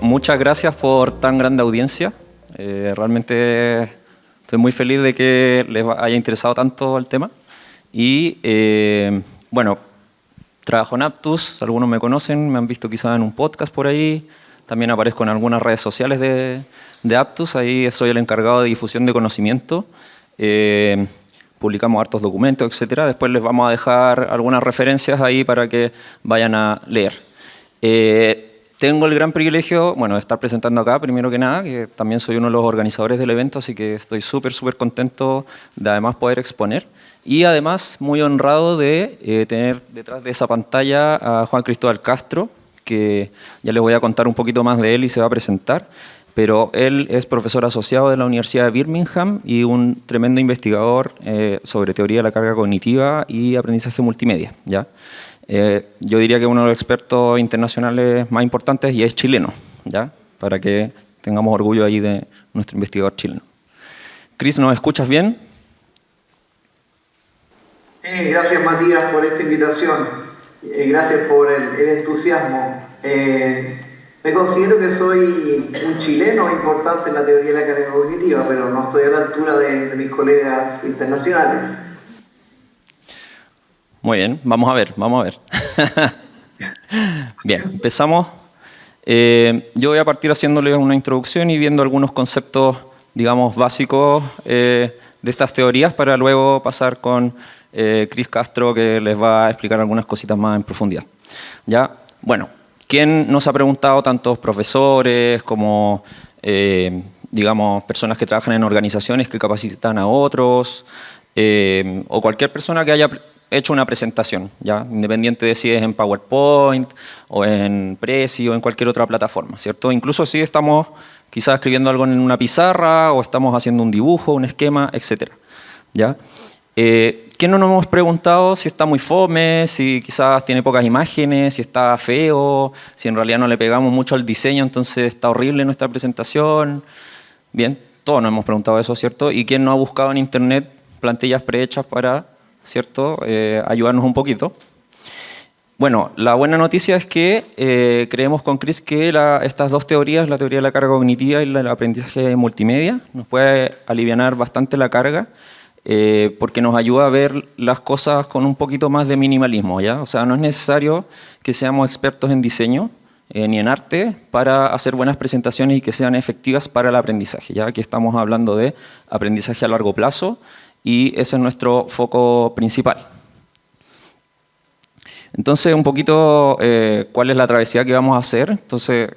Muchas gracias por tan grande audiencia. Realmente estoy muy feliz de que les haya interesado tanto el tema. Y bueno, trabajo en Aptus, algunos me conocen, me han visto quizás en un podcast por ahí. También aparezco en algunas redes sociales de Aptus, ahí soy el encargado de difusión de conocimiento. Publicamos hartos documentos, etcétera. Después les vamos a dejar algunas referencias ahí para que vayan a leer. Tengo el gran privilegio, bueno, de estar presentando acá, primero que nada, que también soy uno de los organizadores del evento, así que estoy súper contento de además poder exponer. Y además muy honrado de tener detrás de esa pantalla a Juan Cristóbal Castro, que ya les voy a contar un poquito más de él y se va a presentar. Pero él es profesor asociado de la Universidad de Birmingham y un tremendo investigador sobre teoría de la carga cognitiva y aprendizaje multimedia, ¿ya? Yo diría que uno de los expertos internacionales más importantes y es chileno, ¿ya? Para que tengamos orgullo ahí de nuestro investigador chileno. Chris, ¿nos escuchas bien? Gracias, Matías, por esta invitación. Gracias por el entusiasmo. Me considero que soy un chileno importante en la teoría de la carga cognitiva, pero no estoy a la altura de mis colegas internacionales. Muy bien, vamos a ver. Bien, empezamos. Yo voy a partir haciéndoles una introducción y viendo algunos conceptos, digamos, básicos de estas teorías para luego pasar con Chris Castro, que les va a explicar algunas cositas más en profundidad. ¿Ya? Bueno, ¿quién nos ha preguntado, tantos profesores como, digamos, personas que trabajan en organizaciones que capacitan a otros, o cualquier persona que haya hecho una presentación, ¿ya? Independiente de si es en PowerPoint o en Prezi o en cualquier otra plataforma, ¿cierto? Incluso si estamos quizás escribiendo algo en una pizarra o estamos haciendo un dibujo, un esquema, etc. ¿Ya? ¿Qué no nos hemos preguntado si está muy fome, si quizás tiene pocas imágenes, si está feo, si en realidad no le pegamos mucho al diseño, entonces está horrible nuestra presentación? Bien, todos nos hemos preguntado eso, ¿cierto? ¿Y quién no ha buscado en internet plantillas prehechas para, ¿cierto?, ayudarnos un poquito? Bueno, la buena noticia es que creemos con Chris que estas dos teorías, la teoría de la carga cognitiva y el aprendizaje multimedia, nos puede alivianar bastante la carga, porque nos ayuda a ver las cosas con un poquito más de minimalismo, ¿ya? O sea, no es necesario que seamos expertos en diseño ni en arte para hacer buenas presentaciones y que sean efectivas para el aprendizaje, ¿ya? Aquí estamos hablando de aprendizaje a largo plazo y ese es nuestro foco principal. Entonces, un poquito cuál es la travesía que vamos a hacer. Entonces,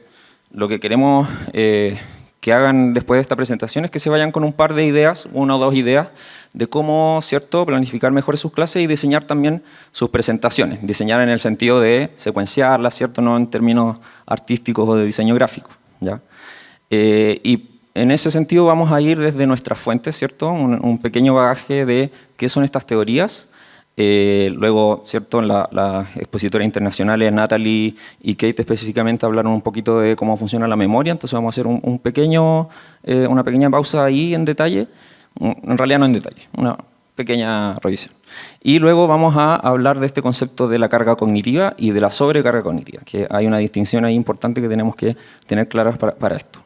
lo que queremos que hagan después de esta presentación es que se vayan con un par de ideas, una o dos ideas, de cómo, ¿cierto?, planificar mejor sus clases y diseñar también sus presentaciones. Diseñar en el sentido de secuenciarlas, ¿cierto?, no en términos artísticos o de diseño gráfico, ¿ya? Y en ese sentido vamos a ir desde nuestras fuentes, ¿cierto?, un pequeño bagaje de qué son estas teorías. Luego, ¿cierto?, las expositoras internacionales, Natalie y Kate específicamente, hablaron un poquito de cómo funciona la memoria, entonces vamos a hacer una pequeña pausa ahí en detalle, en realidad no en detalle, una pequeña revisión. Y luego vamos a hablar de este concepto de la carga cognitiva y de la sobrecarga cognitiva, que hay una distinción ahí importante que tenemos que tener claras para esto.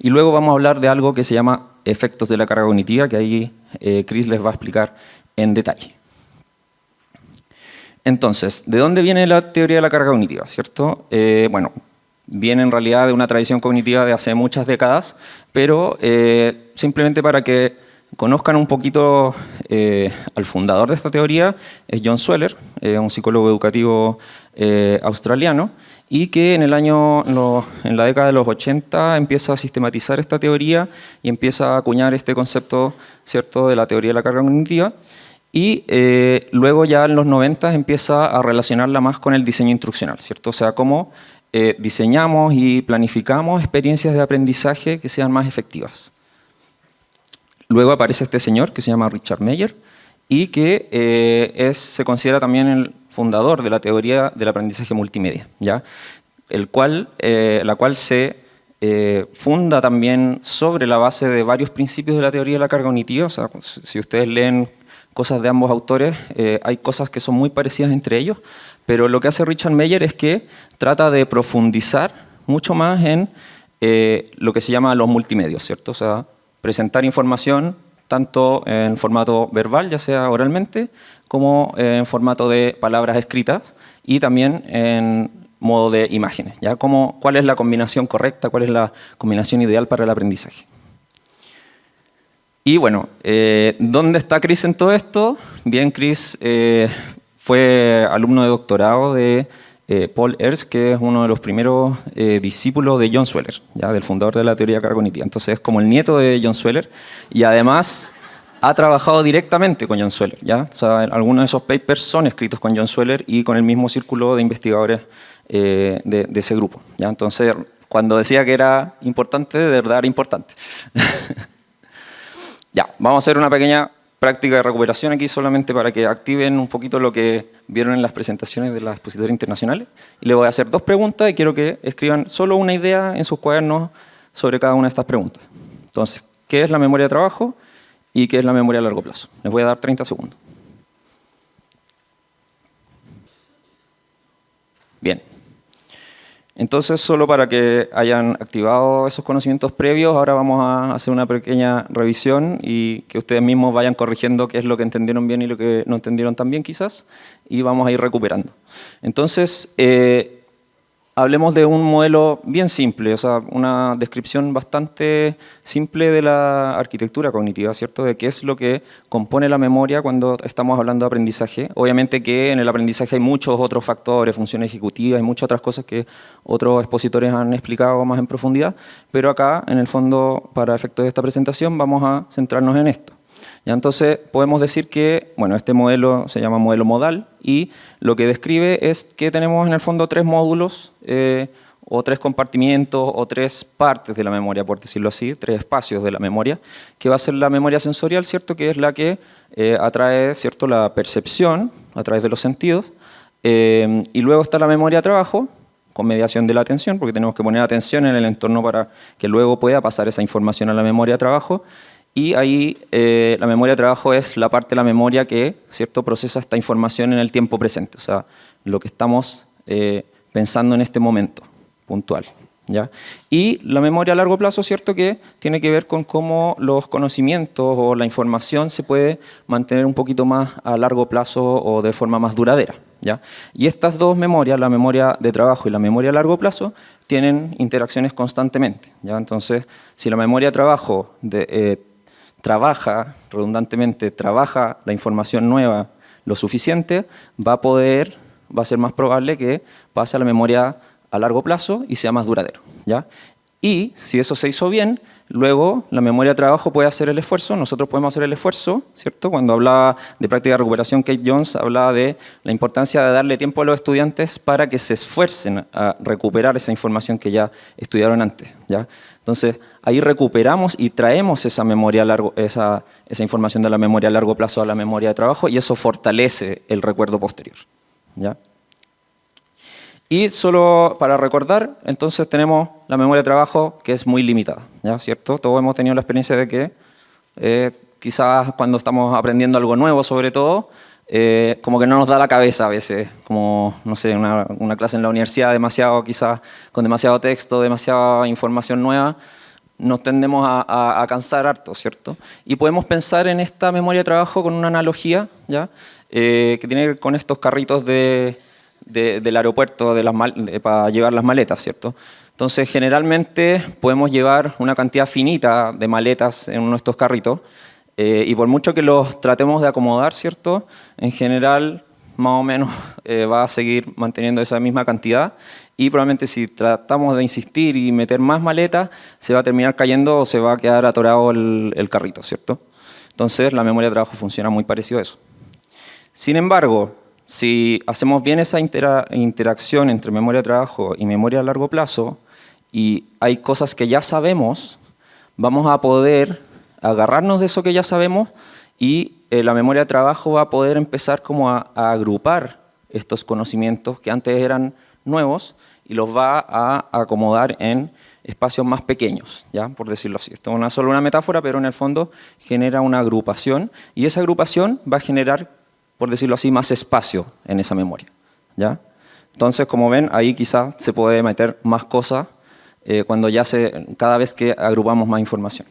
Y luego vamos a hablar de algo que se llama efectos de la carga cognitiva, que ahí Chris les va a explicar en detalle. Entonces, ¿de dónde viene la teoría de la carga cognitiva? ¿Cierto? Bueno, viene en realidad de una tradición cognitiva de hace muchas décadas, pero simplemente para que conozcan un poquito al fundador de esta teoría, es John Sweller, un psicólogo educativo australiano, y que en la década de los 80 empieza a sistematizar esta teoría y empieza a acuñar este concepto, ¿cierto?, de la teoría de la carga cognitiva. Y luego ya en los 90 empieza a relacionarla más con el diseño instruccional, ¿cierto? O sea, cómo diseñamos y planificamos experiencias de aprendizaje que sean más efectivas. Luego aparece este señor que se llama Richard Meyer y que se considera también el fundador de la teoría del aprendizaje multimedia, ¿ya? La cual se funda también sobre la base de varios principios de la teoría de la carga cognitiva. O sea, si ustedes leen cosas de ambos autores, hay cosas que son muy parecidas entre ellos, pero lo que hace Richard Meyer es que trata de profundizar mucho más en lo que se llama los multimedios, ¿cierto? O sea, presentar información tanto en formato verbal, ya sea oralmente, como en formato de palabras escritas y también en modo de imágenes, ¿ya? ¿Cuál es la combinación correcta? ¿Cuál es la combinación ideal para el aprendizaje? Y bueno, ¿dónde está Chris en todo esto? Bien, Chris fue alumno de doctorado de Paul Ers, que es uno de los primeros discípulos de John Sweller, ¿ya? Del fundador de la teoría de carga cognitiva. Entonces es como el nieto de John Sweller y además ha trabajado directamente con John Sweller, ¿ya? O sea, algunos de esos papers son escritos con John Sweller y con el mismo círculo de investigadores de ese grupo, ¿ya? Entonces, cuando decía que era importante, de verdad era importante. Ya, vamos a hacer una pequeña práctica de recuperación aquí solamente para que activen un poquito lo que vieron en las presentaciones de las expositoras internacionales. Y les voy a hacer 2 preguntas y quiero que escriban solo una idea en sus cuadernos sobre cada una de estas preguntas. Entonces, ¿qué es la memoria de trabajo y qué es la memoria a largo plazo? Les voy a dar 30 segundos. Bien. Entonces, solo para que hayan activado esos conocimientos previos, ahora vamos a hacer una pequeña revisión y que ustedes mismos vayan corrigiendo qué es lo que entendieron bien y lo que no entendieron tan bien quizás, y vamos a ir recuperando. Entonces, hablemos de un modelo bien simple, o sea, una descripción bastante simple de la arquitectura cognitiva, ¿cierto? De qué es lo que compone la memoria cuando estamos hablando de aprendizaje. Obviamente que en el aprendizaje hay muchos otros factores, funciones ejecutivas y muchas otras cosas que otros expositores han explicado más en profundidad, pero acá, en el fondo, para efectos de esta presentación, vamos a centrarnos en esto. ¿Ya? Entonces, podemos decir que bueno, este modelo se llama modelo modal y lo que describe es que tenemos en el fondo 3 módulos o 3 compartimientos o 3 partes de la memoria, por decirlo así, 3 espacios de la memoria, que va a ser la memoria sensorial, ¿cierto? Que es la que atrae, ¿cierto?, la percepción a través de los sentidos, y luego está la memoria de trabajo, con mediación de la atención, porque tenemos que poner atención en el entorno para que luego pueda pasar esa información a la memoria de trabajo. Y ahí la memoria de trabajo es la parte de la memoria que, ¿cierto?, procesa esta información en el tiempo presente, o sea, lo que estamos pensando en este momento puntual, ¿ya? Y la memoria a largo plazo, ¿cierto?, que tiene que ver con cómo los conocimientos o la información se puede mantener un poquito más a largo plazo o de forma más duradera, ¿ya? Y estas 2 memorias, la memoria de trabajo y la memoria a largo plazo, tienen interacciones constantemente, ¿ya? Entonces, si la memoria de trabajo trabaja redundantemente, trabaja la información nueva lo suficiente, va a ser más probable que pase a la memoria a largo plazo y sea más duradero, ¿ya? Y si eso se hizo bien, luego la memoria de trabajo puede hacer el esfuerzo, nosotros podemos hacer el esfuerzo, ¿cierto? Cuando hablaba de práctica de recuperación, Kate Jones hablaba de la importancia de darle tiempo a los estudiantes para que se esfuercen a recuperar esa información que ya estudiaron antes, ¿ya? Entonces, ahí recuperamos y traemos esa memoria esa información de la memoria a largo plazo a la memoria de trabajo y eso fortalece el recuerdo posterior, ¿ya? Y solo para recordar, entonces tenemos la memoria de trabajo que es muy limitada, ¿ya? ¿Cierto? Todos hemos tenido la experiencia de que quizás cuando estamos aprendiendo algo nuevo, sobre todo, como que no nos da la cabeza a veces, como, no sé, una clase en la universidad quizás con demasiado texto, demasiada información nueva, nos tendemos a cansar harto, ¿cierto? Y podemos pensar en esta memoria de trabajo con una analogía, ¿ya? Que tiene que ver con estos carritos del aeropuerto para llevar las maletas, ¿cierto? Entonces, generalmente podemos llevar una cantidad finita de maletas en uno de estos carritos y por mucho que los tratemos de acomodar, ¿cierto? En general, más o menos va a seguir manteniendo esa misma cantidad y probablemente si tratamos de insistir y meter más maletas, se va a terminar cayendo o se va a quedar atorado el carrito, ¿cierto? Entonces, la memoria de trabajo funciona muy parecido a eso. Sin embargo, si hacemos bien esa interacción entre memoria de trabajo y memoria a largo plazo, y hay cosas que ya sabemos, vamos a poder agarrarnos de eso que ya sabemos y la memoria de trabajo va a poder empezar como a agrupar estos conocimientos que antes eran nuevos y los va a acomodar en espacios más pequeños, ¿ya? Por decirlo así. Esto es solo una metáfora, pero en el fondo genera una agrupación y esa agrupación va a generar, por decirlo así, más espacio en esa memoria, ¿ya? Entonces, como ven, ahí quizá se puede meter más cosas cuando cada vez que agrupamos más información.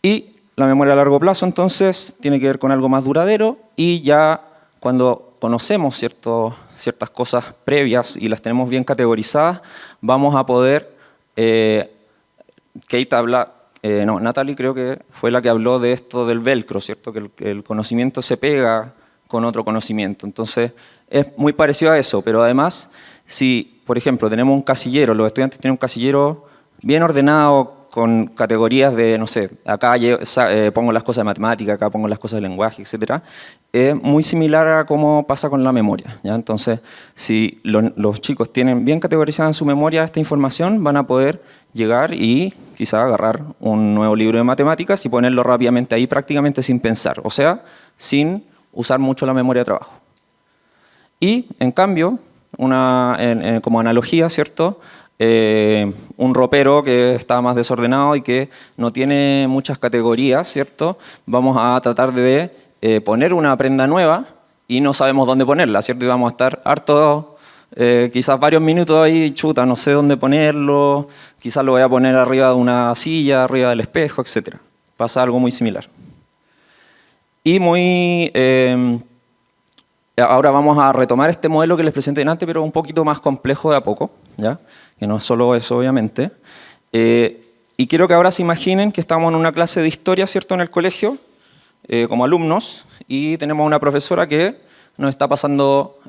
Y la memoria a largo plazo, entonces, tiene que ver con algo más duradero y ya cuando conocemos ciertas cosas previas y las tenemos bien categorizadas, vamos a poder... Natalie creo que fue la que habló de esto del velcro, ¿cierto? Que el conocimiento se pega con otro conocimiento. Entonces, es muy parecido a eso, pero además, si, por ejemplo, tenemos un casillero, los estudiantes tienen un casillero bien ordenado, con categorías de, no sé, acá pongo las cosas de matemática, acá pongo las cosas de lenguaje, etc. Es muy similar a cómo pasa con la memoria, ¿ya? Entonces, si los chicos tienen bien categorizada en su memoria esta información, van a poder llegar y quizá agarrar un nuevo libro de matemáticas y ponerlo rápidamente ahí, prácticamente sin pensar, o sea, sin usar mucho la memoria de trabajo. Y, en cambio, como analogía, ¿cierto?, un ropero que está más desordenado y que no tiene muchas categorías, ¿cierto? Vamos a tratar de poner una prenda nueva y no sabemos dónde ponerla, ¿cierto? Y vamos a estar harto, quizás varios minutos ahí, chuta, no sé dónde ponerlo, quizás lo voy a poner arriba de una silla, arriba del espejo, etc. Pasa algo muy similar. Y ahora vamos a retomar este modelo que les presenté antes, pero un poquito más complejo de a poco, ¿ya? Que no es solo eso, obviamente. Y quiero que ahora se imaginen que estamos en una clase de historia, ¿cierto?, en el colegio, como alumnos, y tenemos una profesora que nos está pasando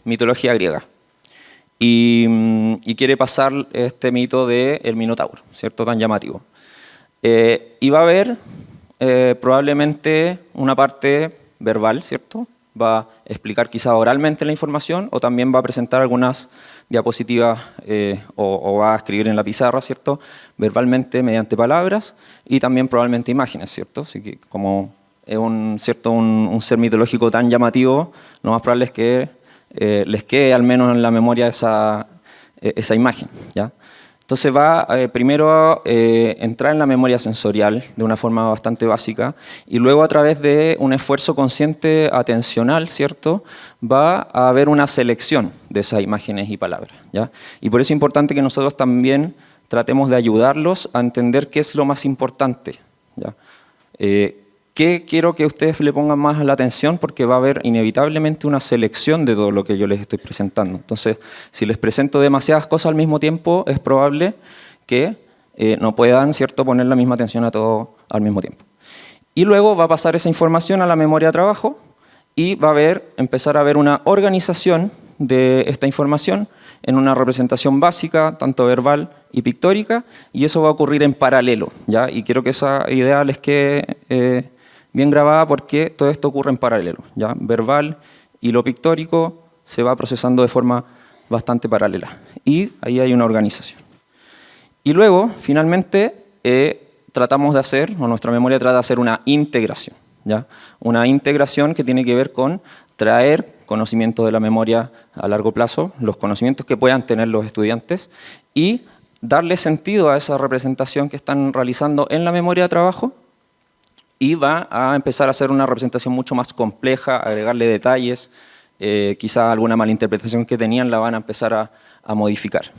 mitología griega. Y quiere pasar este mito del Minotauro, ¿cierto?, tan llamativo. Y va a haber probablemente una parte verbal, ¿cierto? Va a explicar quizá oralmente la información o también va a presentar algunas diapositivas o va a escribir en la pizarra, ¿cierto?, verbalmente mediante palabras y también probablemente imágenes, ¿cierto? Así que como es un ser mitológico tan llamativo, lo más probable es que les quede al menos en la memoria esa imagen, ¿ya? Entonces va primero a entrar en la memoria sensorial de una forma bastante básica y luego a través de un esfuerzo consciente atencional, ¿cierto?, va a haber una selección de esas imágenes y palabras, ¿ya? Y por eso es importante que nosotros también tratemos de ayudarlos a entender qué es lo más importante, ¿ya? ¿Qué quiero que ustedes le pongan más a la atención? Porque va a haber inevitablemente una selección de todo lo que yo les estoy presentando. Entonces, si les presento demasiadas cosas al mismo tiempo, es probable que no puedan, ¿cierto?, poner la misma atención a todo al mismo tiempo. Y luego va a pasar esa información a la memoria de trabajo y va a empezar a haber una organización de esta información en una representación básica, tanto verbal y pictórica, y eso va a ocurrir en paralelo, ¿ya? Y quiero que esa idea les quede bien grabada porque todo esto ocurre en paralelo, ¿ya? Verbal y lo pictórico se va procesando de forma bastante paralela. Y ahí hay una organización. Y luego, finalmente, tratamos de hacer, o nuestra memoria trata de hacer una integración, ¿ya? Una integración que tiene que ver con traer conocimiento de la memoria a largo plazo, los conocimientos que puedan tener los estudiantes, y darle sentido a esa representación que están realizando en la memoria de trabajo, y va a empezar a hacer una representación mucho más compleja, agregarle detalles, quizá alguna malinterpretación que tenían la van a empezar a modificar.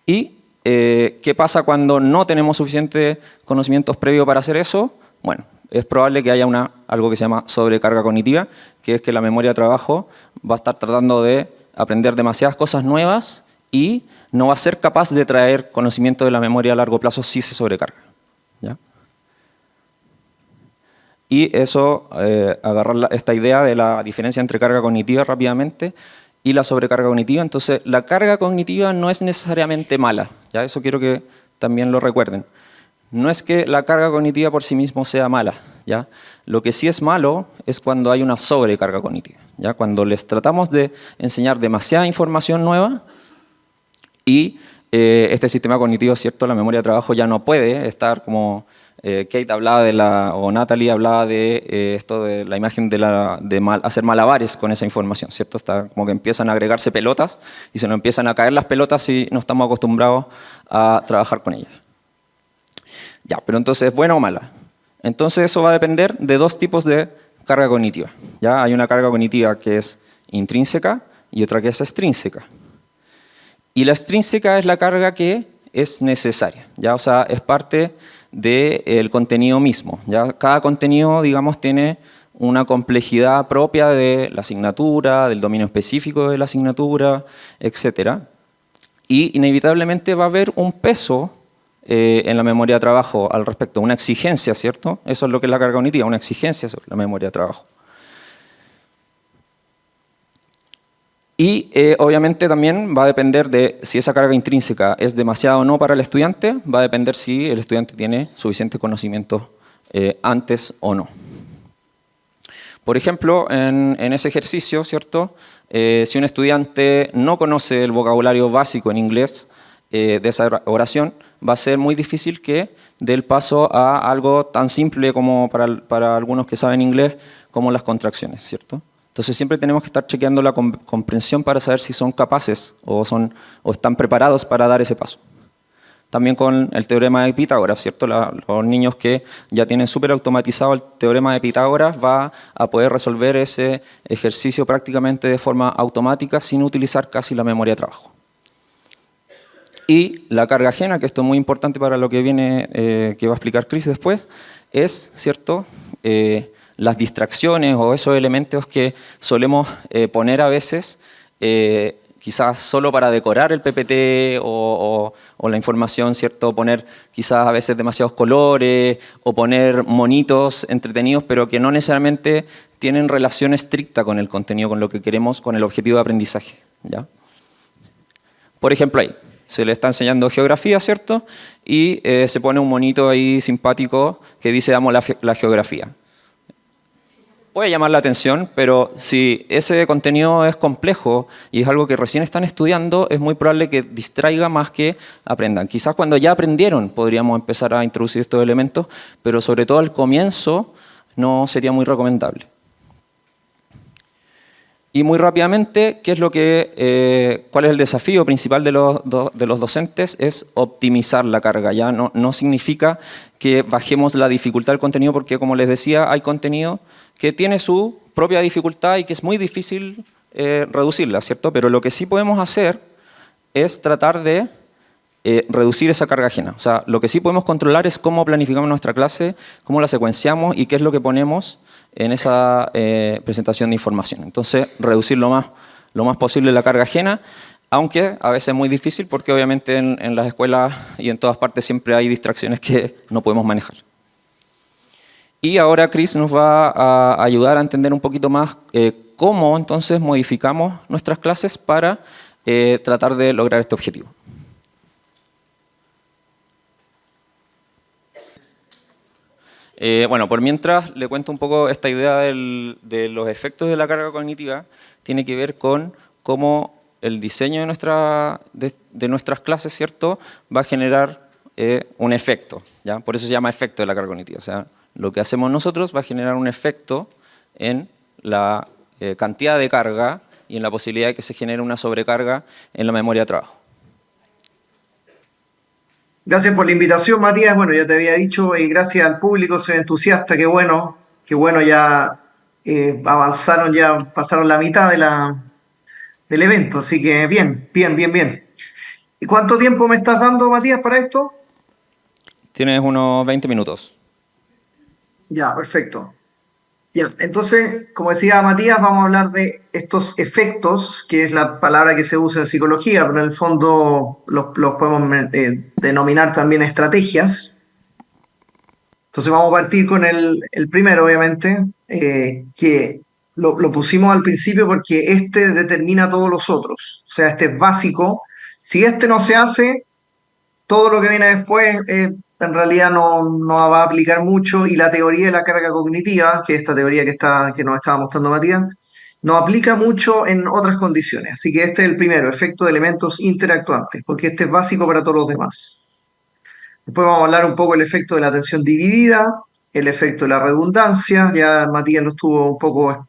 ¿Y qué pasa cuando no tenemos suficientes conocimientos previos para hacer eso? Bueno, es probable que haya algo que se llama sobrecarga cognitiva, que es que la memoria de trabajo va a estar tratando de aprender demasiadas cosas nuevas y no va a ser capaz de traer conocimiento de la memoria a largo plazo si se sobrecarga, ¿ya? Y eso, agarrar esta idea de la diferencia entre carga cognitiva rápidamente y la sobrecarga cognitiva. Entonces, la carga cognitiva no es necesariamente mala, ¿ya? Eso quiero que también lo recuerden. No es que la carga cognitiva por sí mismo sea mala, ¿ya? Lo que sí es malo es cuando hay una sobrecarga cognitiva, ¿ya? Cuando les tratamos de enseñar demasiada información nueva y este sistema cognitivo, ¿cierto?, la memoria de trabajo ya no puede estar como... Kate hablaba o Natalie hablaba de esto de la imagen de hacer malabares con esa información, ¿cierto? Está como que empiezan a agregarse pelotas y se nos empiezan a caer las pelotas si no estamos acostumbrados a trabajar con ellas. Ya, pero entonces, ¿buena o mala? Entonces eso va a depender de dos tipos de carga cognitiva, ¿ya? Hay una carga cognitiva que es intrínseca y otra que es extrínseca. Y la extrínseca es la carga que es necesaria, ¿ya? O sea, es parte del contenido mismo, ¿ya? Cada contenido, digamos, tiene una complejidad propia de la asignatura, del dominio específico de la asignatura, etcétera. Y inevitablemente va a haber un peso en la memoria de trabajo al respecto, una exigencia, ¿cierto? Eso es lo que es la carga cognitiva, una exigencia sobre la memoria de trabajo. Y obviamente también va a depender de si esa carga intrínseca es demasiada o no para el estudiante, va a depender si el estudiante tiene suficientes conocimientos antes o no. Por ejemplo, en ese ejercicio, ¿cierto? Si un estudiante no conoce el vocabulario básico en inglés de esa oración, va a ser muy difícil que dé el paso a algo tan simple como para algunos que saben inglés, como las contracciones, ¿cierto? Entonces siempre tenemos que estar chequeando la comprensión para saber si son capaces o están preparados para dar ese paso. También con el teorema de Pitágoras, ¿cierto? Los niños que ya tienen súper automatizado el teorema de Pitágoras va a poder resolver ese ejercicio prácticamente de forma automática sin utilizar casi la memoria de trabajo. Y la carga ajena, que esto es muy importante para lo que viene, que va a explicar Chris después, es, ¿cierto?, las distracciones o esos elementos que solemos poner a veces, quizás solo para decorar el PPT o la información, ¿cierto? Poner quizás a veces demasiados colores o poner monitos entretenidos, pero que no necesariamente tienen relación estricta con el contenido, con lo que queremos, con el objetivo de aprendizaje, ¿ya? Por ejemplo, ahí se le está enseñando geografía, ¿cierto? Y se pone un monito ahí simpático que dice damos la geografía. Puede llamar la atención, pero si ese contenido es complejo y es algo que recién están estudiando, es muy probable que distraiga más que aprendan. Quizás cuando ya aprendieron podríamos empezar a introducir estos elementos, pero sobre todo al comienzo no sería muy recomendable. Y muy rápidamente, ¿cuál es el desafío principal de los docentes? Es optimizar la carga. Ya no significa que bajemos la dificultad del contenido, porque como les decía, hay contenido que tiene su propia dificultad y que es muy difícil reducirla, ¿cierto? Pero lo que sí podemos hacer es tratar de reducir esa carga ajena. O sea, lo que sí podemos controlar es cómo planificamos nuestra clase, cómo la secuenciamos y qué es lo que ponemos en esa presentación de información. Entonces, reducir lo más posible la carga ajena, aunque a veces es muy difícil porque obviamente en las escuelas y en todas partes siempre hay distracciones que no podemos manejar. Y ahora Chris nos va a ayudar a entender un poquito más cómo entonces modificamos nuestras clases para tratar de lograr este objetivo. Bueno, por mientras le cuento un poco esta idea de los efectos de la carga cognitiva. Tiene que ver con cómo el diseño de nuestras clases, ¿cierto?, va a generar un efecto, ¿ya? Por eso se llama efecto de la carga cognitiva. O sea, lo que hacemos nosotros va a generar un efecto en la cantidad de carga y en la posibilidad de que se genere una sobrecarga en la memoria de trabajo. Gracias por la invitación, Matías. Bueno, ya te había dicho, y gracias al público, soy entusiasta, qué bueno, ya avanzaron, ya pasaron la mitad del evento, así que bien. ¿Y cuánto tiempo me estás dando, Matías, para esto? Tienes unos 20 minutos. Ya, perfecto. Ya, entonces, como decía Matías, vamos a hablar de estos efectos, que es la palabra que se usa en psicología, pero en el fondo los podemos denominar también estrategias. Entonces vamos a partir con el primero, obviamente, que lo pusimos al principio porque este determina todos los otros. O sea, este es básico. Si este no se hace, todo lo que viene después en realidad no va a aplicar mucho, y la teoría de la carga cognitiva, que es esta teoría que nos estaba mostrando Matías, no aplica mucho en otras condiciones. Así que este es el primero, efecto de elementos interactuantes, porque este es básico para todos los demás. Después vamos a hablar un poco del efecto de la atención dividida, el efecto de la redundancia, ya Matías lo estuvo un poco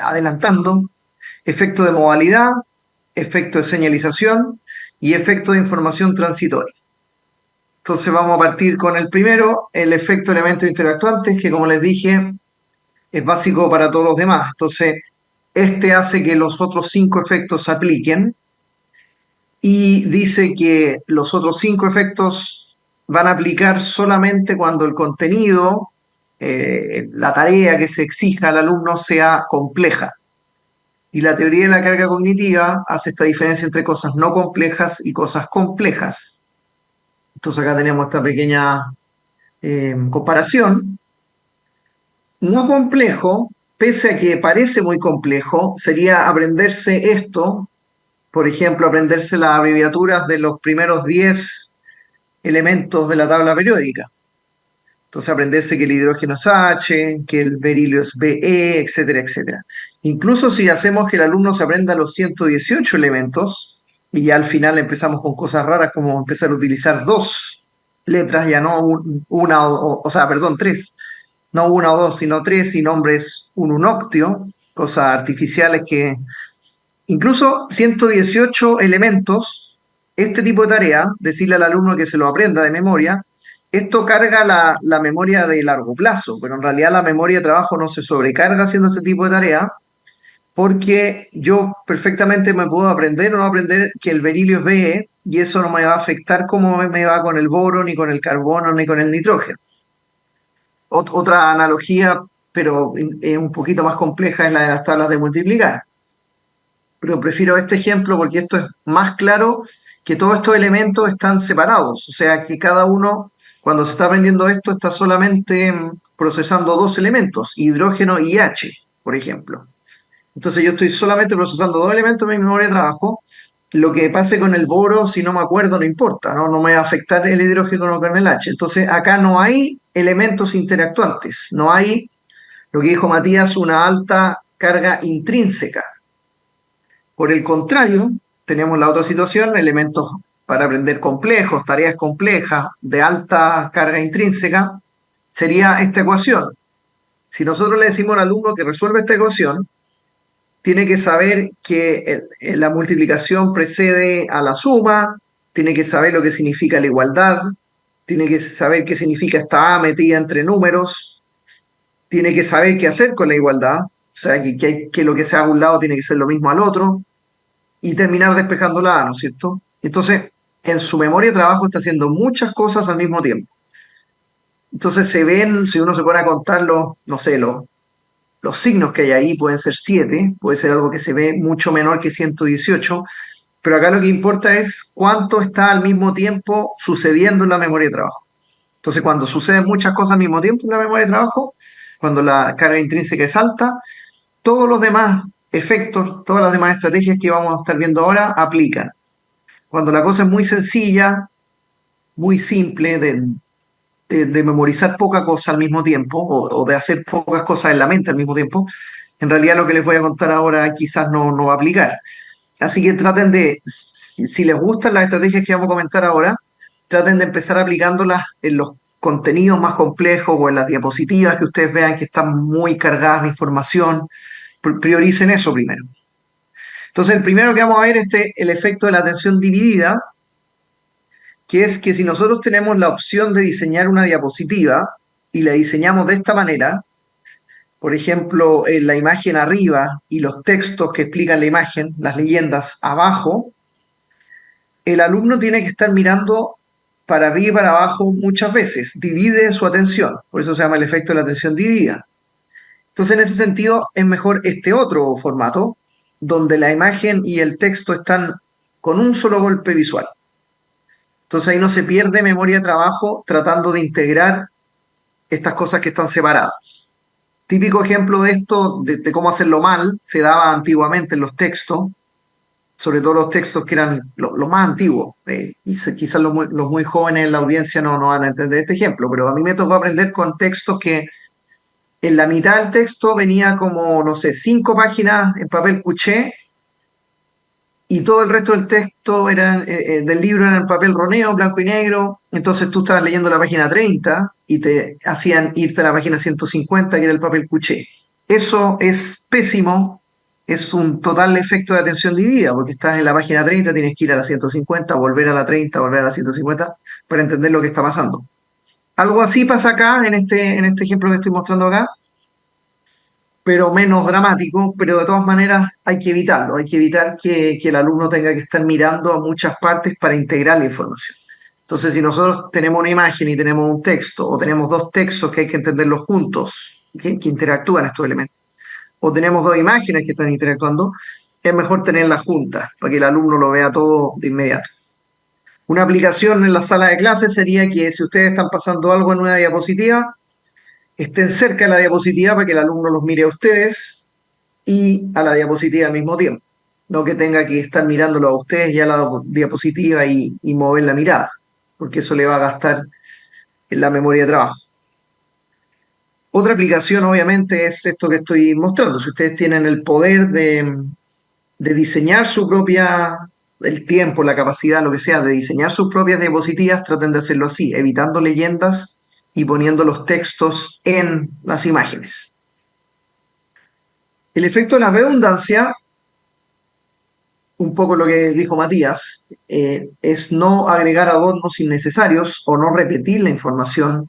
adelantando, efecto de modalidad, efecto de señalización y efecto de información transitoria. Entonces vamos a partir con el primero, el efecto de elementos interactuantes, que como les dije, es básico para todos los demás. Entonces, Este hace que los otros 5 efectos se apliquen y dice que los otros 5 efectos van a aplicar solamente cuando el contenido, la tarea que se exija al alumno sea compleja. Y la teoría de la carga cognitiva hace esta diferencia entre cosas no complejas y cosas complejas. Entonces acá tenemos esta pequeña comparación. No complejo, pese a que parece muy complejo, sería aprenderse esto, por ejemplo, aprenderse las abreviaturas de los primeros 10 elementos de la tabla periódica. Entonces, aprenderse que el hidrógeno es H, que el berilio es Be, etcétera, etcétera. Incluso si hacemos que el alumno se aprenda los 118 elementos, y ya al final empezamos con cosas raras como empezar a utilizar 2 letras, ya no una o sea, perdón, 3, no una o dos, sino 3, y nombres un unoctio, cosas artificiales que incluso 118 elementos, este tipo de tarea, decirle al alumno que se lo aprenda de memoria, esto carga la memoria de largo plazo, pero en realidad la memoria de trabajo no se sobrecarga haciendo este tipo de tarea, porque yo perfectamente me puedo aprender o no aprender que el berilio es Be, y eso no me va a afectar cómo me va con el boro, ni con el carbono, ni con el nitrógeno. Otra analogía, pero un poquito más compleja, es la de las tablas de multiplicar. Pero prefiero este ejemplo porque esto es más claro, que todos estos elementos están separados. O sea, que cada uno, cuando se está aprendiendo esto, está solamente procesando 2 elementos, hidrógeno y H, por ejemplo. Entonces yo estoy solamente procesando 2 elementos en mi memoria de trabajo. Lo que pase con el boro, si no me acuerdo, no importa, ¿no? No me va a afectar el hidrógeno con el H. Entonces acá no hay elementos interactuantes, no hay, lo que dijo Matías, una alta carga intrínseca. Por el contrario, tenemos la otra situación, elementos para aprender complejos, tareas complejas de alta carga intrínseca, sería esta ecuación. Si nosotros le decimos al alumno que resuelve esta ecuación, tiene que saber que la multiplicación precede a la suma, tiene que saber lo que significa la igualdad, tiene que saber qué significa esta A metida entre números, tiene que saber qué hacer con la igualdad, o sea, que lo que sea a un lado tiene que ser lo mismo al otro, y terminar despejándola, ¿no es cierto? Entonces, en su memoria de trabajo está haciendo muchas cosas al mismo tiempo. Entonces se ven, si uno se pone a contar los, no sé, los signos que hay ahí, pueden ser 7, puede ser algo que se ve mucho menor que 118, pero acá lo que importa es cuánto está al mismo tiempo sucediendo en la memoria de trabajo. Entonces, cuando suceden muchas cosas al mismo tiempo en la memoria de trabajo, cuando la carga intrínseca es alta, todos los demás efectos, todas las demás estrategias que vamos a estar viendo ahora aplican. Cuando la cosa es muy sencilla, muy simple, de memorizar poca cosa al mismo tiempo, o de hacer pocas cosas en la mente al mismo tiempo, en realidad lo que les voy a contar ahora quizás no va a aplicar. Así que traten de, si les gustan las estrategias que vamos a comentar ahora, traten de empezar aplicándolas en los contenidos más complejos o en las diapositivas que ustedes vean que están muy cargadas de información. Prioricen eso primero. Entonces, el primero que vamos a ver es el efecto de la atención dividida, que es que si nosotros tenemos la opción de diseñar una diapositiva y la diseñamos de esta manera, por ejemplo, en la imagen arriba y los textos que explican la imagen, las leyendas abajo, el alumno tiene que estar mirando para arriba y para abajo muchas veces, divide su atención, por eso se llama el efecto de la atención dividida. Entonces, en ese sentido, es mejor este otro formato, donde la imagen y el texto están con un solo golpe visual. Entonces ahí no se pierde memoria de trabajo tratando de integrar estas cosas que están separadas. Típico ejemplo de esto, de cómo hacerlo mal, se daba antiguamente en los textos, sobre todo los textos que eran los más antiguos. Y quizás los muy jóvenes en la audiencia no van a entender este ejemplo, pero a mí me tocó aprender con textos que en la mitad del texto venía como, no sé, 5 páginas en papel cuché, y todo el resto del texto del libro era en papel roneo, blanco y negro. Entonces tú estabas leyendo la página 30 y te hacían irte a la página 150, que era el papel cuché. Eso es pésimo, es un total efecto de atención dividida, porque estás en la página 30, tienes que ir a la 150, volver a la 30, volver a la 150, para entender lo que está pasando. Algo así pasa acá, en este ejemplo que estoy mostrando acá. pero menos dramático, pero de todas maneras hay que evitarlo, hay que evitar que el alumno tenga que estar mirando a muchas partes para integrar la información. Entonces, si nosotros tenemos una imagen y tenemos un texto, o tenemos dos textos que hay que entenderlos juntos, que interactúan estos elementos, o tenemos dos imágenes que están interactuando, es mejor tenerlas juntas para que el alumno lo vea todo de inmediato. Una aplicación en la sala de clases sería que si ustedes están pasando algo en una diapositiva, estén cerca de la diapositiva para que el alumno los mire a ustedes y a la diapositiva al mismo tiempo. No que tenga que estar mirándolo a ustedes y a la diapositiva y mover la mirada, porque eso le va a gastar en la memoria de trabajo. Otra aplicación, obviamente, es esto que estoy mostrando. Si ustedes tienen el poder de diseñar su propia, el tiempo, la capacidad, lo que sea, de diseñar sus propias diapositivas, traten de hacerlo así, evitando leyendas y poniendo los textos en las imágenes. El efecto de la redundancia, un poco lo que dijo Matías, es no agregar adornos innecesarios o no repetir la información,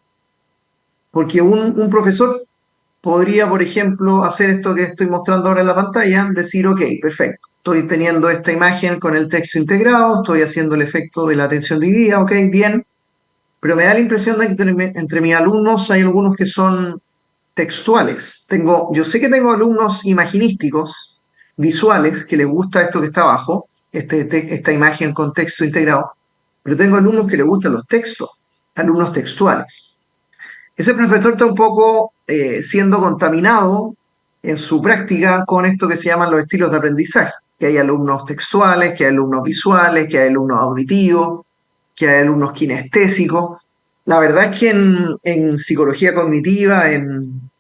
porque un profesor podría, por ejemplo, hacer esto que estoy mostrando ahora en la pantalla, decir, ok, perfecto, estoy teniendo esta imagen con el texto integrado, estoy haciendo el efecto de la atención dividida, ok, bien, pero me da la impresión de que entre mis alumnos hay algunos que son textuales. Yo sé que tengo alumnos imaginísticos, visuales, que les gusta esto que está abajo, esta imagen con texto integrado, pero tengo alumnos que les gustan los textos, alumnos textuales. Ese profesor está un poco siendo contaminado en su práctica con esto que se llaman los estilos de aprendizaje, que hay alumnos textuales, que hay alumnos visuales, que hay alumnos auditivos, que hay alumnos kinestésicos. La verdad es que en psicología cognitiva, en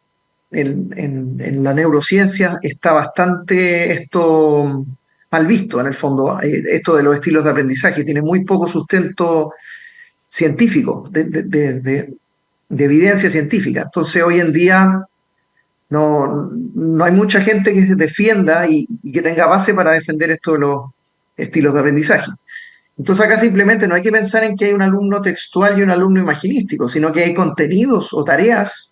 la neurociencia, está bastante esto mal visto en el fondo, esto de los estilos de aprendizaje, tiene muy poco sustento científico, de evidencia científica. Entonces hoy en día no hay mucha gente que defienda y que tenga base para defender esto de los estilos de aprendizaje. Entonces acá simplemente no hay que pensar en que hay un alumno textual y un alumno imaginístico, sino que hay contenidos o tareas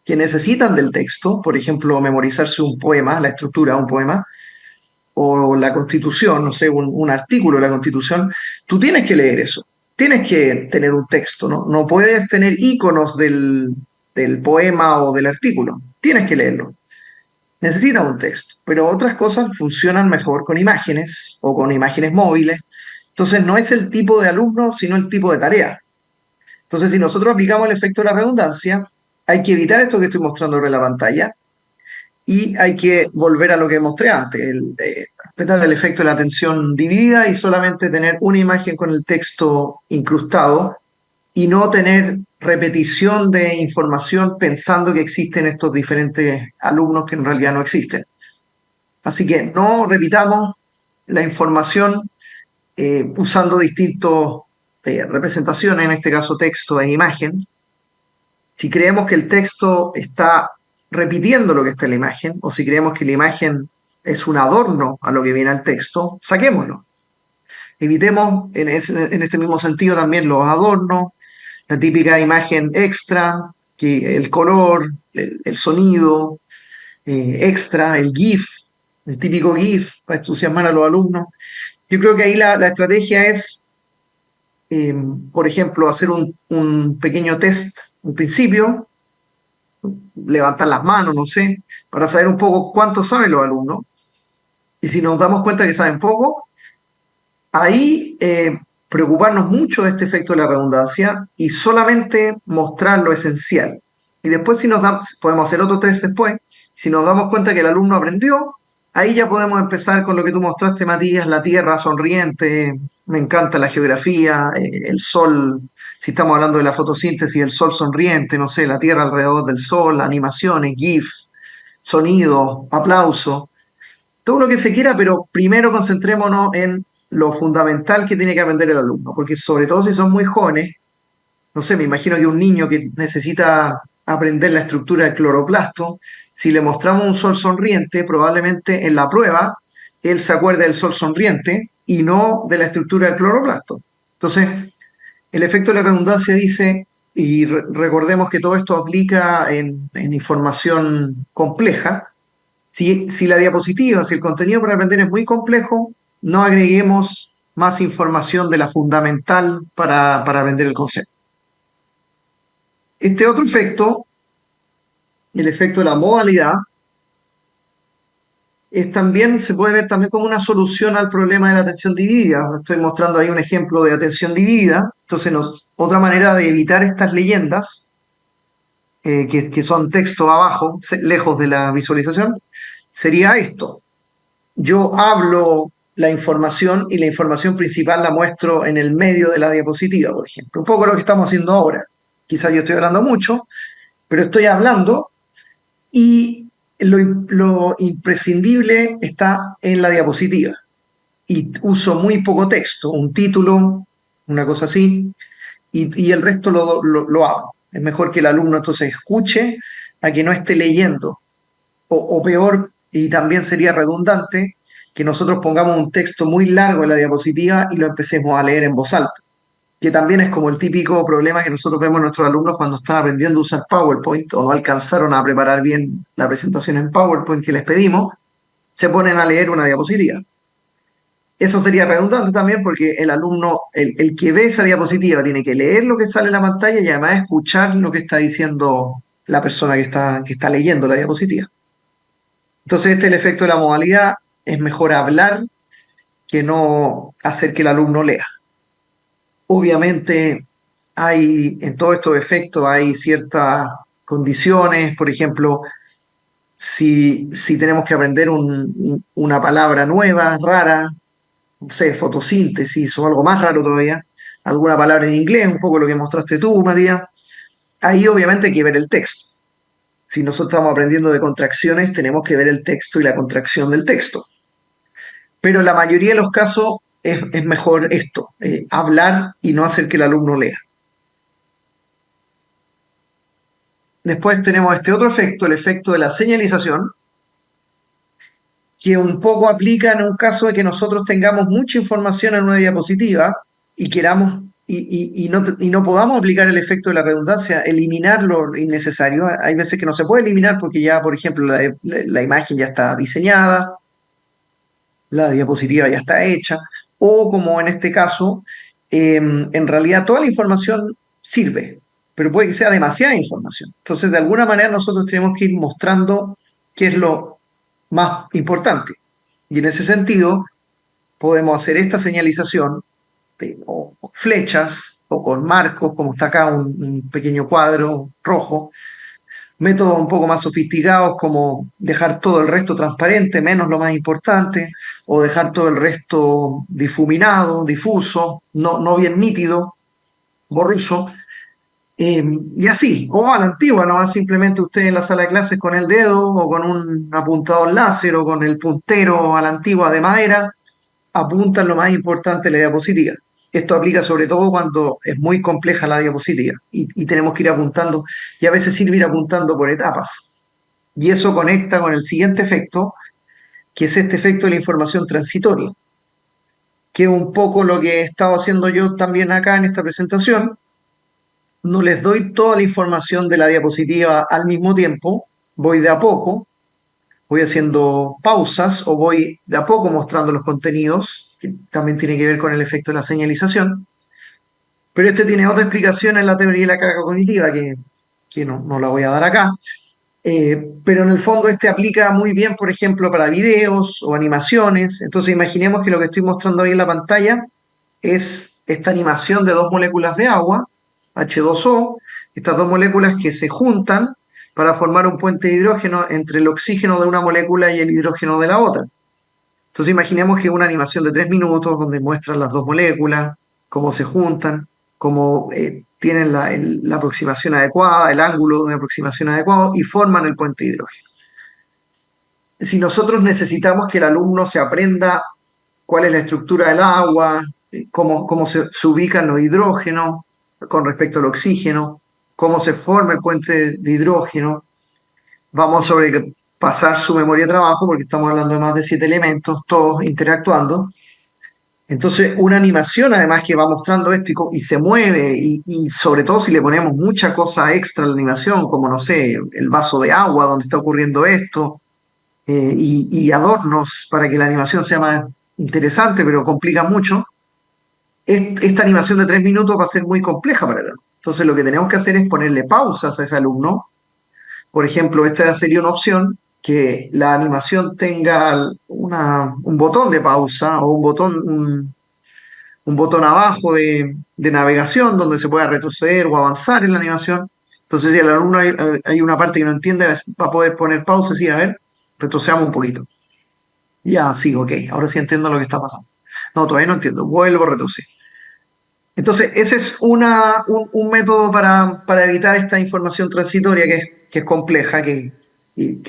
que necesitan del texto, por ejemplo, memorizarse un poema, la estructura de un poema, o la Constitución, no sé, un artículo de la Constitución, tú tienes que leer eso, tienes que tener un texto, ¿no? No puedes tener iconos del poema o del artículo, tienes que leerlo. Necesitas un texto, pero otras cosas funcionan mejor con imágenes o con imágenes móviles. Entonces no es el tipo de alumno, sino el tipo de tarea. Entonces, si nosotros aplicamos el efecto de la redundancia, hay que evitar esto que estoy mostrando ahora en la pantalla y hay que volver a lo que mostré antes, respetar el efecto de la atención dividida y solamente tener una imagen con el texto incrustado y no tener repetición de información pensando que existen estos diferentes alumnos que en realidad no existen. Así que no repitamos la información usando distintas representaciones, en este caso texto e imagen. Si creemos que el texto está repitiendo lo que está en la imagen, o si creemos que la imagen es un adorno a lo que viene al texto, saquémoslo. Evitemos en este mismo sentido también los adornos, la típica imagen extra, que el color, el sonido extra, el GIF, el típico GIF para entusiasmar a los alumnos. Yo creo que ahí la estrategia es, por ejemplo, hacer un pequeño test al principio, levantar las manos, no sé, para saber un poco cuánto saben los alumnos. Y si nos damos cuenta que saben poco, ahí preocuparnos mucho de este efecto de la redundancia y solamente mostrar lo esencial. Y después si podemos hacer otro test después, si nos damos cuenta que el alumno aprendió, ahí ya podemos empezar con lo que tú mostraste, Matías, la tierra sonriente, me encanta la geografía, el sol, si estamos hablando de la fotosíntesis, el sol sonriente, no sé, la tierra alrededor del sol, animaciones, GIF, sonido, aplauso, todo lo que se quiera, pero primero concentrémonos en lo fundamental que tiene que aprender el alumno, porque sobre todo si son muy jóvenes, no sé, me imagino que un niño que necesita aprender la estructura del cloroplasto, si le mostramos un sol sonriente, probablemente en la prueba él se acuerde del sol sonriente y no de la estructura del cloroplasto. Entonces, el efecto de la redundancia dice, Y recordemos que todo esto aplica en información compleja. Si la diapositiva, si el contenido para aprender es muy complejo, no agreguemos más información de la fundamental para aprender el concepto. Este otro efecto, el efecto de la modalidad, se puede ver también como una solución al problema de la atención dividida. Estoy mostrando ahí un ejemplo de atención dividida. Entonces, otra manera de evitar estas leyendas, que son texto abajo, lejos de la visualización, sería esto. Yo hablo la información y la información principal la muestro en el medio de la diapositiva, por ejemplo. Un poco lo que estamos haciendo ahora. Quizás yo estoy hablando mucho, pero estoy hablando y lo imprescindible está en la diapositiva. Y uso muy poco texto, un título, una cosa así, y el resto lo hago. Es mejor que el alumno entonces escuche a que no esté leyendo. O peor, y también sería redundante, que nosotros pongamos un texto muy largo en la diapositiva y lo empecemos a leer en voz alta, que también es como el típico problema que nosotros vemos en nuestros alumnos cuando están aprendiendo a usar PowerPoint o no alcanzaron a preparar bien la presentación en PowerPoint que les pedimos, se ponen a leer una diapositiva. Eso sería redundante también porque el alumno, el que ve esa diapositiva, tiene que leer lo que sale en la pantalla y además escuchar lo que está diciendo la persona que está leyendo la diapositiva. Entonces, este es el efecto de la modalidad. Es mejor hablar que no hacer que el alumno lea. Obviamente, en todos estos efectos hay ciertas condiciones. Por ejemplo, si tenemos que aprender una palabra nueva, rara, no sé, fotosíntesis o algo más raro todavía, alguna palabra en inglés, un poco lo que mostraste tú, Matías, ahí obviamente hay que ver el texto. Si nosotros estamos aprendiendo de contracciones, tenemos que ver el texto y la contracción del texto. Pero en la mayoría de los casos es mejor esto, hablar y no hacer que el alumno lea. Después tenemos este otro efecto, el efecto de la señalización, que un poco aplica en un caso de que nosotros tengamos mucha información en una diapositiva y queramos y no podamos aplicar el efecto de la redundancia, eliminar lo innecesario. Hay veces que no se puede eliminar porque ya, por ejemplo, la imagen ya está diseñada, la diapositiva ya está hecha, o como en este caso, en realidad toda la información sirve, pero puede que sea demasiada información. Entonces, de alguna manera nosotros tenemos que ir mostrando qué es lo más importante. Y en ese sentido, podemos hacer esta señalización o flechas o con marcos, como está acá un pequeño cuadro rojo, métodos un poco más sofisticados como dejar todo el resto transparente, menos lo más importante, o dejar todo el resto difuminado, difuso, no bien nítido, borroso, y así, o a la antigua, no simplemente usted en la sala de clases con el dedo o con un apuntador láser o con el puntero a la antigua de madera, apuntan lo más importante de la diapositiva. Esto aplica sobre todo cuando es muy compleja la diapositiva y tenemos que ir apuntando, y a veces sirve ir apuntando por etapas. Y eso conecta con el siguiente efecto, que es este efecto de la información transitoria, que es un poco lo que he estado haciendo yo también acá en esta presentación. No les doy toda la información de la diapositiva al mismo tiempo, voy de a poco, voy haciendo pausas o voy de a poco mostrando los contenidos, que también tiene que ver con el efecto de la señalización. Pero este tiene otra explicación en la teoría de la carga cognitiva que no la voy a dar acá. Pero en el fondo este aplica muy bien, por ejemplo, para videos o animaciones. Entonces imaginemos que lo que estoy mostrando ahí en la pantalla es esta animación de dos moléculas de agua, H2O, estas dos moléculas que se juntan para formar un puente de hidrógeno entre el oxígeno de una molécula y el hidrógeno de la otra. Entonces imaginemos que es una animación de 3 minutos donde muestran las dos moléculas, cómo se juntan, cómo tienen la aproximación adecuada, el ángulo de aproximación adecuado y forman el puente de hidrógeno. Si nosotros necesitamos que el alumno se aprenda cuál es la estructura del agua, cómo se ubican los hidrógenos con respecto al oxígeno, cómo se forma el puente de hidrógeno, vamos a sobrepasar su memoria de trabajo porque estamos hablando de más de 7 elementos, todos interactuando. Entonces, una animación además que va mostrando esto y se mueve, y sobre todo si le ponemos mucha cosa extra a la animación, como no sé, el vaso de agua donde está ocurriendo esto, y adornos para que la animación sea más interesante, pero complica mucho, esta animación de 3 minutos va a ser muy compleja para el alumno. Entonces, lo que tenemos que hacer es ponerle pausas a ese alumno. Por ejemplo, esta sería una opción, que la animación tenga un botón de pausa o un botón abajo de navegación donde se pueda retroceder o avanzar en la animación. Entonces, si el alumno hay una parte que no entiende, va a poder poner pausa y decir, a ver, retrocedamos un poquito. Ya, sí, ok, ahora sí entiendo lo que está pasando. No, todavía no entiendo, vuelvo a retroceder. Entonces, ese es un método para evitar esta información transitoria que es compleja, que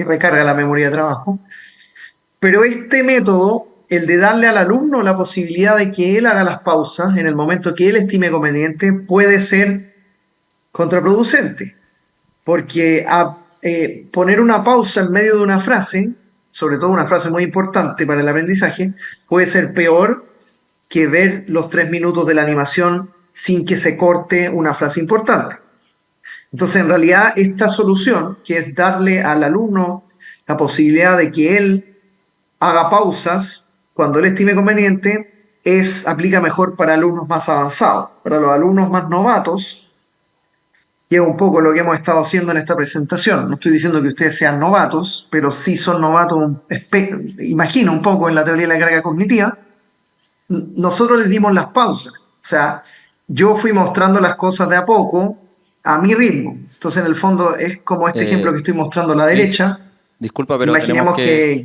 recarga la memoria de trabajo. Pero este método, el de darle al alumno la posibilidad de que él haga las pausas en el momento que él estime conveniente, puede ser contraproducente, porque poner una pausa en medio de una frase, sobre todo una frase muy importante para el aprendizaje, puede ser peor que ver los 3 minutos de la animación sin que se corte una frase importante. Entonces, en realidad, esta solución, que es darle al alumno la posibilidad de que él haga pausas cuando él estime conveniente, aplica mejor para alumnos más avanzados. Para los alumnos más novatos, que es un poco lo que hemos estado haciendo en esta presentación. No estoy diciendo que ustedes sean novatos, pero sí son novatos, imagino un poco en la teoría de la carga cognitiva. Nosotros les dimos las pausas. O sea, yo fui mostrando las cosas de a poco, a mi ritmo. Entonces, en el fondo, es como este ejemplo que estoy mostrando a la Chris, derecha. disculpa, pero tenemos Imaginemos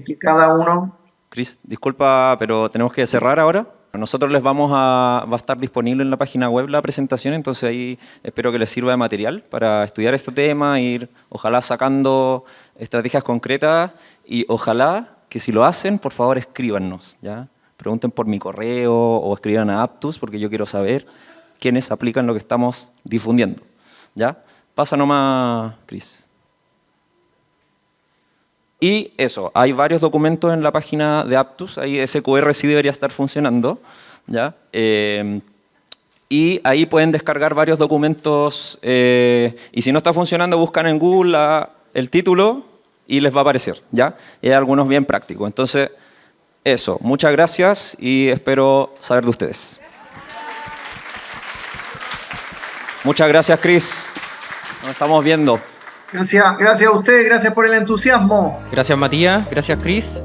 que cada uno... Chris, disculpa, pero tenemos que cerrar ahora. Nosotros va a estar disponible en la página web la presentación, entonces ahí espero que les sirva de material para estudiar este tema, ir ojalá sacando estrategias concretas y ojalá que si lo hacen, por favor escríbanos, ¿ya? Pregunten por mi correo o escriban a Aptus porque yo quiero saber quiénes aplican lo que estamos difundiendo, ¿ya? Pasa nomás, Chris. Y eso, hay varios documentos en la página de Aptus, ahí ese QR sí debería estar funcionando, ¿ya? Y ahí pueden descargar varios documentos, y si no está funcionando, buscan en Google el título y les va a aparecer, ¿ya? Y hay algunos bien prácticos. Entonces, eso, muchas gracias y espero saber de ustedes. Muchas gracias, Chris. Nos estamos viendo. Gracias a ustedes, gracias por el entusiasmo. Gracias, Matías. Gracias, Chris.